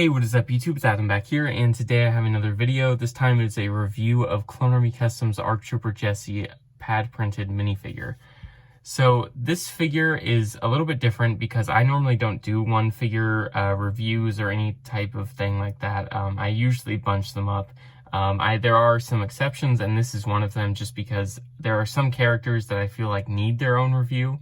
Hey, what is up YouTube? It's Adam back here, and today I have another video. This time it's a review of Clonearmycustoms ARC Trooper Jessie pad printed minifigure. So this figure is a little bit different because I normally don't do one figure reviews or any type of thing like that. I usually bunch them up. There are some exceptions, and this is one of them just because there are some characters that I feel like need their own review.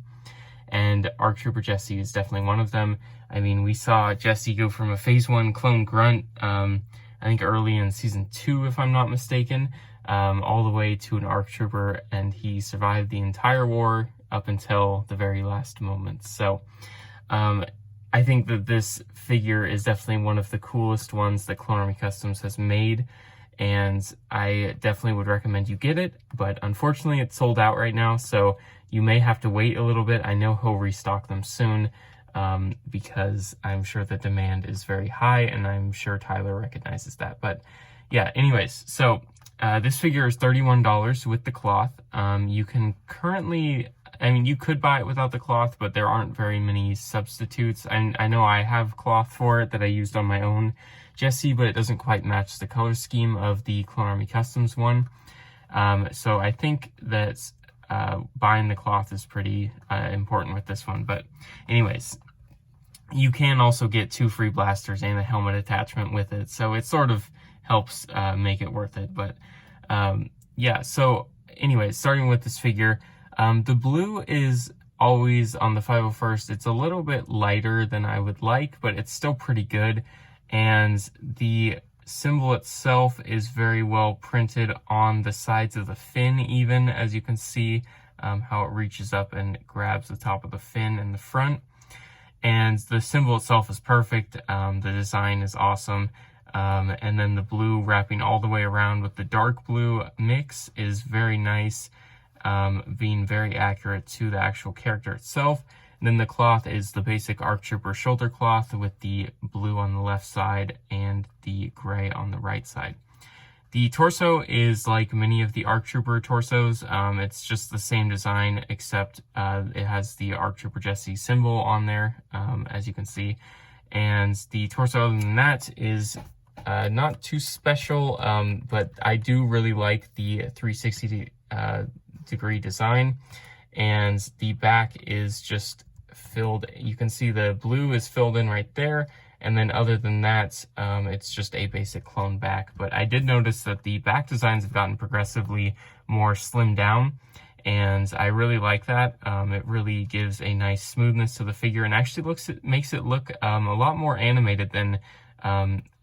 And ARC Trooper Jessie is definitely one of them. I mean, we saw Jessie go from a Phase 1 clone grunt, I think early in Season 2, if I'm not mistaken, all the way to an ARC Trooper, and he survived the entire war up until the very last moment. So, I think that this figure is definitely one of the coolest ones that Clonearmycustoms has made, and I definitely would recommend you get it, but unfortunately it's sold out right now, so you may have to wait a little bit. I know he'll restock them soon, because I'm sure the demand is very high, and I'm sure Tyler recognizes that. But yeah, anyways, so this figure is $31 with the cloth. You can currently, I mean, you could buy it without the cloth, but there aren't very many substitutes. I know I have cloth for it that I used on my own Jessie, but it doesn't quite match the color scheme of the Clonearmycustoms one. So I think that buying the cloth is pretty important with this one. But anyways, you can also get 2 free blasters and a helmet attachment with it, so it sort of helps make it worth it. But yeah, so anyways, starting with this figure, the blue is always on the 501st. It's a little bit lighter than I would like, but it's still pretty good, and the symbol itself is very well printed on the sides of the fin, even, as you can see how it reaches up and grabs the top of the fin in the front. And the symbol itself is perfect. The design is awesome. And then the blue wrapping all the way around with the dark blue mix is very nice, being very accurate to the actual character itself. And then the cloth is the basic ARC Trooper shoulder cloth with the blue on the left side and the gray on the right side. The torso is like many of the ARC Trooper torsos. It's just the same design, except it has the ARC Trooper Jessie symbol on there, as you can see. And the torso, other than that, is not too special, but I do really like the 360 degree design. And the back is just filled. You can see the blue is filled in right there, and then other than that, it's just a basic clone back. But I did notice that the back designs have gotten progressively more slimmed down, and I really like that. It really gives a nice smoothness to the figure, and actually makes it look a lot more animated than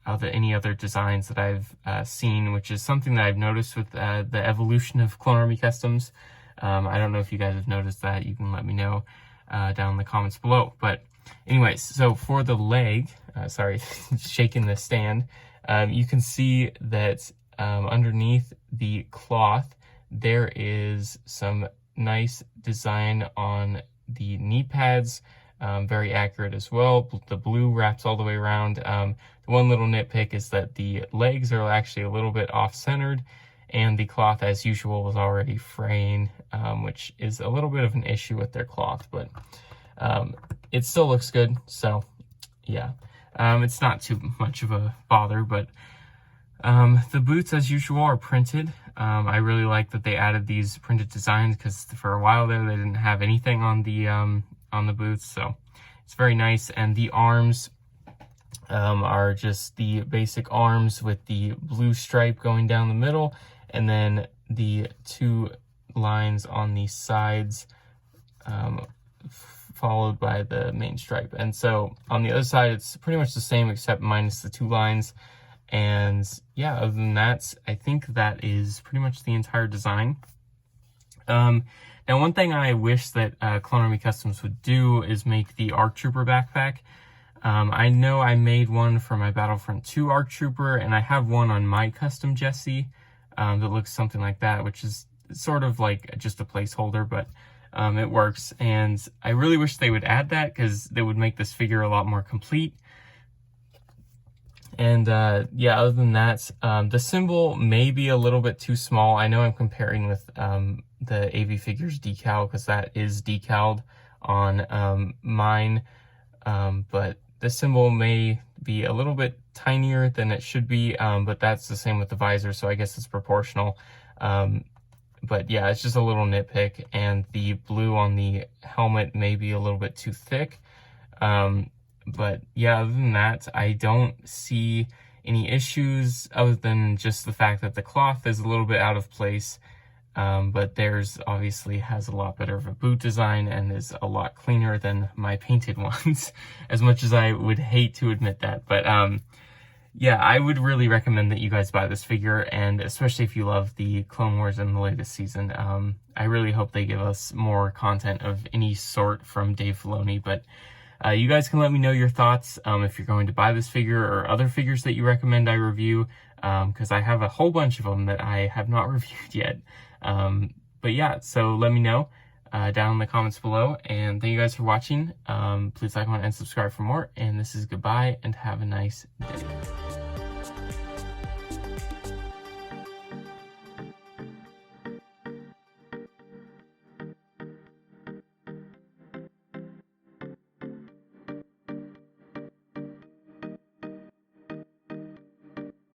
any other designs that I've seen, which is something that I've noticed with the evolution of Clonearmycustoms. I don't know if you guys have noticed that. You can let me know down in the comments below. But anyways, so for the leg, sorry, shaking the stand, you can see that underneath the cloth, there is some nice design on the knee pads, very accurate as well. The blue wraps all the way around. The one little nitpick is that the legs are actually a little bit off-centered, and the cloth, as usual, is already fraying, which is a little bit of an issue with their cloth, but it still looks good, so yeah. It's not too much of a bother, but the boots, as usual, are printed. I really like that they added these printed designs, because for a while there, they didn't have anything on the boots, so it's very nice. And the arms are just the basic arms with the blue stripe going down the middle, and then the 2 lines on the sides, followed by the main stripe. And so on the other side, it's pretty much the same except minus the 2 lines. And yeah, other than that, I think that is pretty much the entire design. Now, one thing I wish that Clonearmycustoms would do is make the ARC Trooper backpack. I know I made one for my Battlefront 2 ARC Trooper, and I have one on my custom Jessie that looks something like that, which is sort of like just a placeholder, but it works. And I really wish they would add that, because they would make this figure a lot more complete. And yeah, other than that, the symbol may be a little bit too small. I know I'm comparing with the AV Figures decal, because that is decaled on mine. But the symbol may be a little bit tinier than it should be, but that's the same with the visor, so I guess it's proportional. But yeah, it's just a little nitpick, and the blue on the helmet may be a little bit too thick. But yeah, other than that, I don't see any issues other than just the fact that the cloth is a little bit out of place. But theirs obviously has a lot better of a boot design and is a lot cleaner than my painted ones, as much as I would hate to admit that. But yeah, I would really recommend that you guys buy this figure, and especially if you love the Clone Wars in the latest season. I really hope they give us more content of any sort from Dave Filoni, but you guys can let me know your thoughts if you're going to buy this figure or other figures that you recommend I review, because I have a whole bunch of them that I have not reviewed yet. But yeah, so let me know down in the comments below, and thank you guys for watching. Please like, comment, and subscribe for more, and this is goodbye, and have a nice day.